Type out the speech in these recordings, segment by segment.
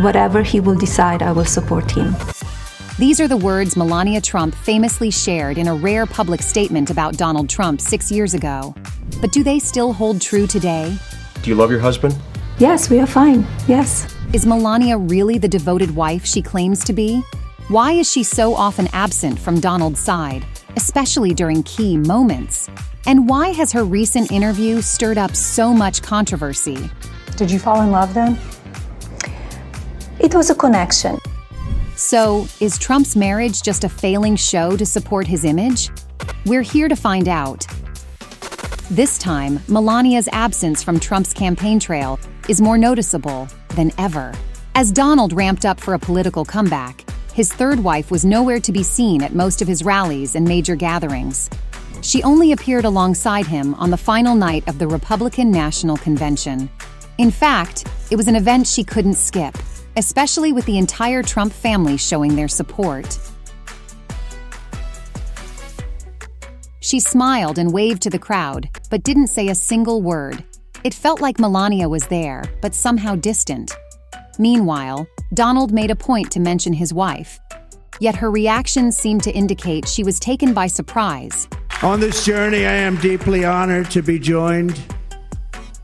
whatever he will decide, I will support him. These are the words Melania Trump famously shared in a rare public statement about Donald Trump 6 years ago. But do they still hold true today? Do you love your husband? Yes, we are fine. Yes. Is Melania really the devoted wife she claims to be? Why is she so often absent from Donald's side, especially during key moments? And why has her recent interview stirred up so much controversy? Did you fall in love then? It was a connection. So, is Trump's marriage just a failing show to support his image? We're here to find out. This time, Melania's absence from Trump's campaign trail is more noticeable than ever. As Donald ramped up for a political comeback, his third wife was nowhere to be seen at most of his rallies and major gatherings. She only appeared alongside him on the final night of the Republican National Convention. In fact, it was an event she couldn't skip, especially with the entire Trump family showing their support. She smiled and waved to the crowd, but didn't say a single word. It felt like Melania was there, but somehow distant. Meanwhile, Donald made a point to mention his wife. Yet her reactions seemed to indicate she was taken by surprise. On this journey, I am deeply honored to be joined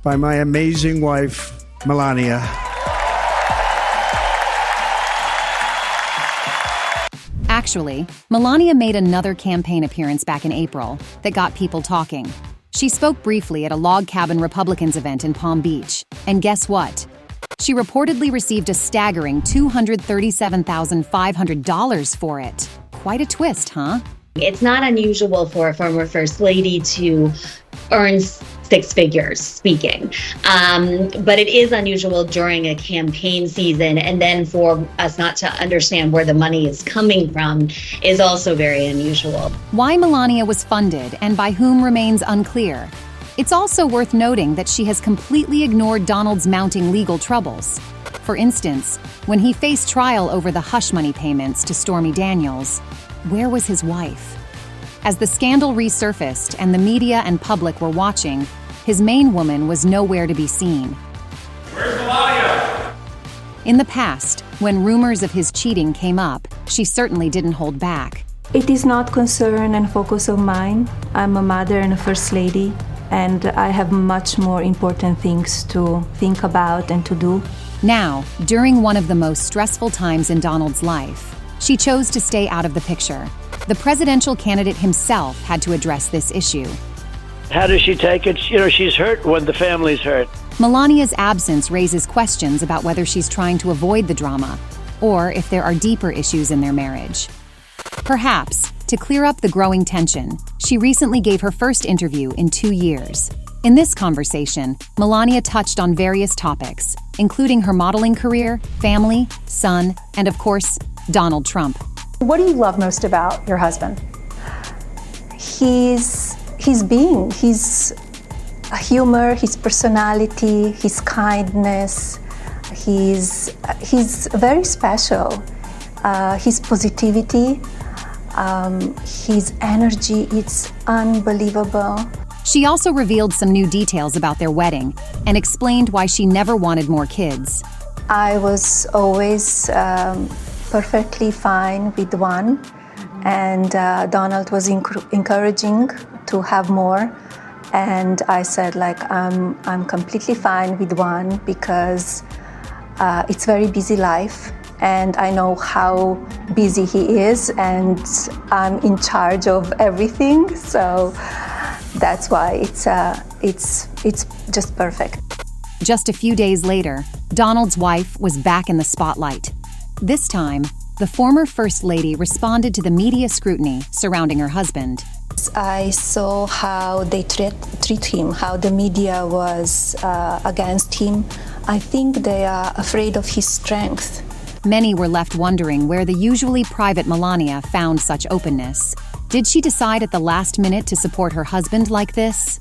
by my amazing wife, Melania. Actually, Melania made another campaign appearance back in April that got people talking. She spoke briefly at a log cabin Republicans event in Palm Beach, and guess what? She reportedly received a staggering $237,500 for it. Quite a twist, huh? It's not unusual for a former First Lady to earn six figures speaking, but it is unusual during a campaign season, and then for us not to understand where the money is coming from is also very unusual. Why Melania was funded and by whom remains unclear. It's also worth noting that she has completely ignored Donald's mounting legal troubles. For instance, when he faced trial over the hush money payments to Stormy Daniels, where was his wife? As the scandal resurfaced and the media and public were watching, his main woman was nowhere to be seen. Where's Melania? In the past, when rumors of his cheating came up, she certainly didn't hold back. It is not concern and focus of mine. I'm a mother and a first lady, and I have much more important things to think about and to do. Now, during one of the most stressful times in Donald's life, she chose to stay out of the picture. The presidential candidate himself had to address this issue. How does she take it? She's hurt when the family's hurt. Melania's absence raises questions about whether she's trying to avoid the drama, or if there are deeper issues in their marriage. Perhaps, to clear up the growing tension, she recently gave her first interview in 2 years. In this conversation, Melania touched on various topics, including her modeling career, family, son, and of course, Donald Trump. What do you love most about your husband? His being, his humor, his personality, his kindness. He's very special. His positivity, his energy, it's unbelievable. She also revealed some new details about their wedding and explained why she never wanted more kids. I was always perfectly fine with one, and Donald was encouraging to have more, and I said, like, I'm completely fine with one because it's very busy life, and I know how busy he is, and I'm in charge of everything, so that's why it's just perfect. Just a few days later, Donald's wife was back in the spotlight. This time, the former First Lady responded to the media scrutiny surrounding her husband. I saw how they treat him, how the media was against him. I think they are afraid of his strength. Many were left wondering where the usually private Melania found such openness. Did she decide at the last minute to support her husband like this?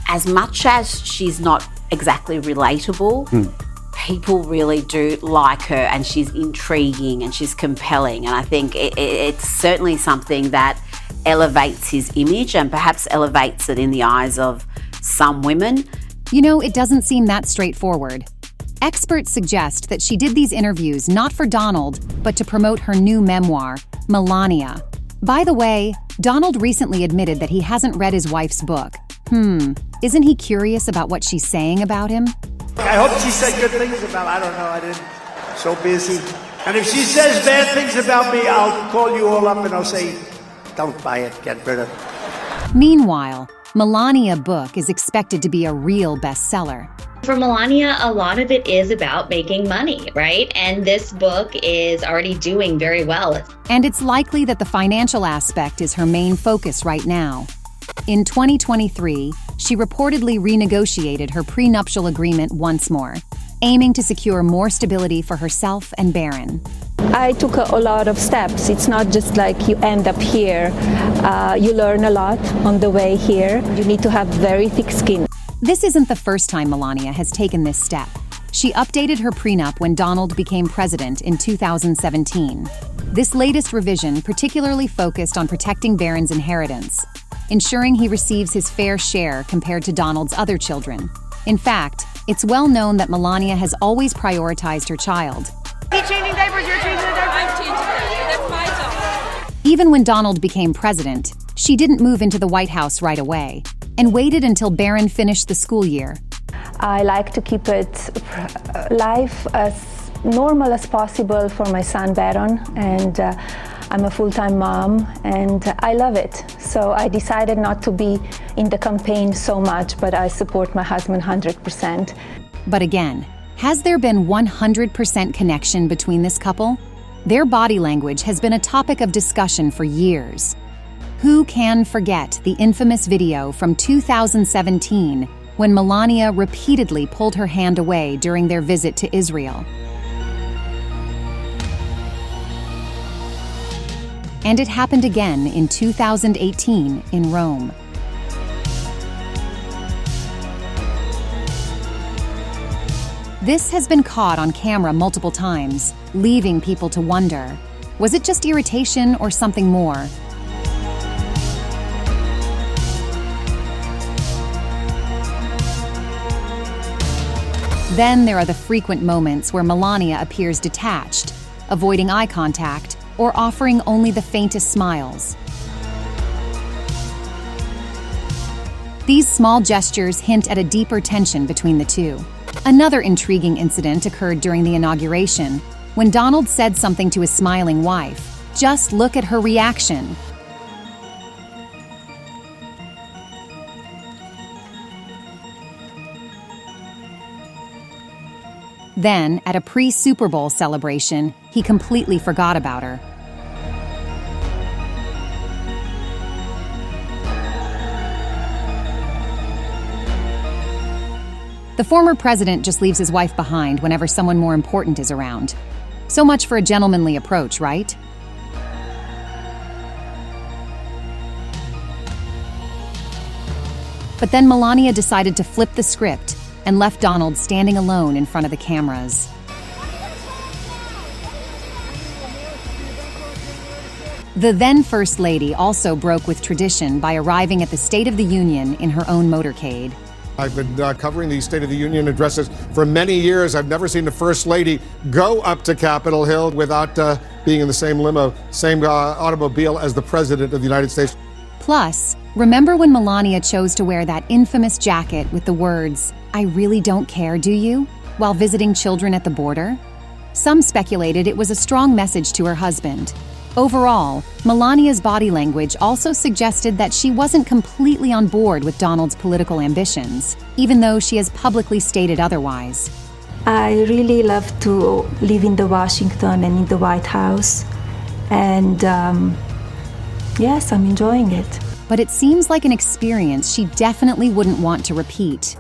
As much as she's not exactly relatable, people really do like her, and she's intriguing and she's compelling, and I think it's certainly something that elevates his image and perhaps elevates it in the eyes of some women. You know, it doesn't seem that straightforward. Experts suggest that she did these interviews not for Donald, but to promote her new memoir, Melania. By the way, Donald recently admitted that he hasn't read his wife's book. Isn't he curious about what she's saying about him? I hope she said good things about, I don't know, I didn't, so busy. And if she says bad things about me, I'll call you all up and I'll say, don't buy it, get rid of it. Meanwhile, Melania book is expected to be a real bestseller. For Melania, a lot of it is about making money, right? And this book is already doing very well. And it's likely that the financial aspect is her main focus right now. In 2023, she reportedly renegotiated her prenuptial agreement once more, aiming to secure more stability for herself and Barron. I took a lot of steps. It's not just like you end up here. You learn a lot on the way here. You need to have very thick skin. This isn't the first time Melania has taken this step. She updated her prenup when Donald became president in 2017. This latest revision particularly focused on protecting Barron's inheritance, ensuring he receives his fair share compared to Donald's other children. In fact, it's well known that Melania has always prioritized her child. He's changing diapers, you're changing the diapers. I'm changing diapers, that's my job. Even when Donald became president, she didn't move into the White House right away and waited until Barron finished the school year. I like to keep life as normal as possible for my son Barron, and I'm a full-time mom and I love it. So I decided not to be in the campaign so much, but I support my husband 100%. But again, has there been 100% connection between this couple? Their body language has been a topic of discussion for years. Who can forget the infamous video from 2017 when Melania repeatedly pulled her hand away during their visit to Israel? And it happened again in 2018 in Rome. This has been caught on camera multiple times, leaving people to wonder, was it just irritation or something more? Then there are the frequent moments where Melania appears detached, avoiding eye contact, or offering only the faintest smiles. These small gestures hint at a deeper tension between the two. Another intriguing incident occurred during the inauguration, when Donald said something to his smiling wife. Just look at her reaction. Then, at a pre-Super Bowl celebration, he completely forgot about her. The former president just leaves his wife behind whenever someone more important is around. So much for a gentlemanly approach, right? But then Melania decided to flip the script and left Donald standing alone in front of the cameras. The then First Lady also broke with tradition by arriving at the State of the Union in her own motorcade. I've been covering these State of the Union addresses for many years. I've never seen the First Lady go up to Capitol Hill without being in the same limo, same automobile as the President of the United States. Plus, remember when Melania chose to wear that infamous jacket with the words, "I really don't care, do you?" while visiting children at the border? Some speculated it was a strong message to her husband. Overall, Melania's body language also suggested that she wasn't completely on board with Donald's political ambitions, even though she has publicly stated otherwise. I really love to live in the Washington and in the White House, and yes, I'm enjoying it. But it seems like an experience she definitely wouldn't want to repeat.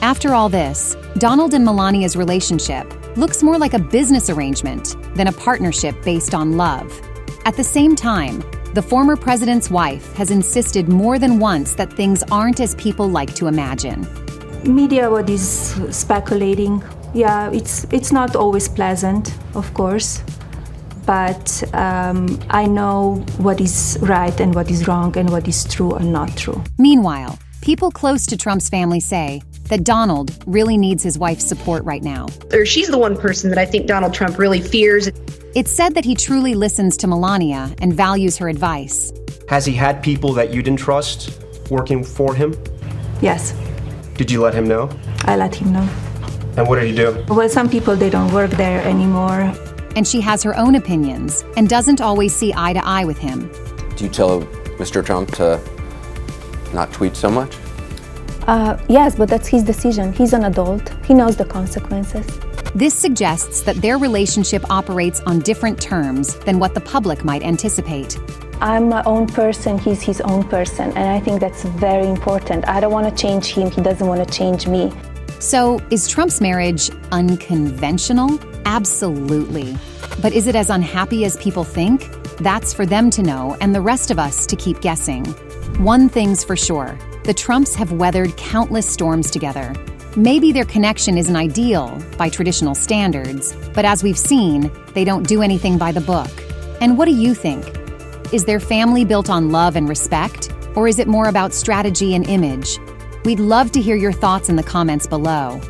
After all this, Donald and Melania's relationship looks more like a business arrangement than a partnership based on love. At the same time, the former president's wife has insisted more than once that things aren't as people like to imagine. Media what is speculating, yeah, it's not always pleasant, of course, but I know what is right and what is wrong and what is true and not true. Meanwhile, people close to Trump's family say, that Donald really needs his wife's support right now. Or she's the one person that I think Donald Trump really fears. It's said that he truly listens to Melania and values her advice. Has he had people that you didn't trust working for him? Yes, Did you let him know? I let him know. And what did he do? Well, some people, they don't work there anymore. And she has her own opinions and doesn't always see eye to eye with him. Do you tell Mr. Trump to not tweet so much? Yes, but that's his decision. He's an adult. He knows the consequences. This suggests that their relationship operates on different terms than what the public might anticipate. I'm my own person, he's his own person, and I think that's very important. I don't want to change him, he doesn't want to change me. So, is Trump's marriage unconventional? Absolutely. But is it as unhappy as people think? That's for them to know and the rest of us to keep guessing. One thing's for sure, the Trumps have weathered countless storms together. Maybe their connection isn't ideal by traditional standards, but as we've seen, they don't do anything by the book. And what do you think? Is their family built on love and respect, or is it more about strategy and image? We'd love to hear your thoughts in the comments below.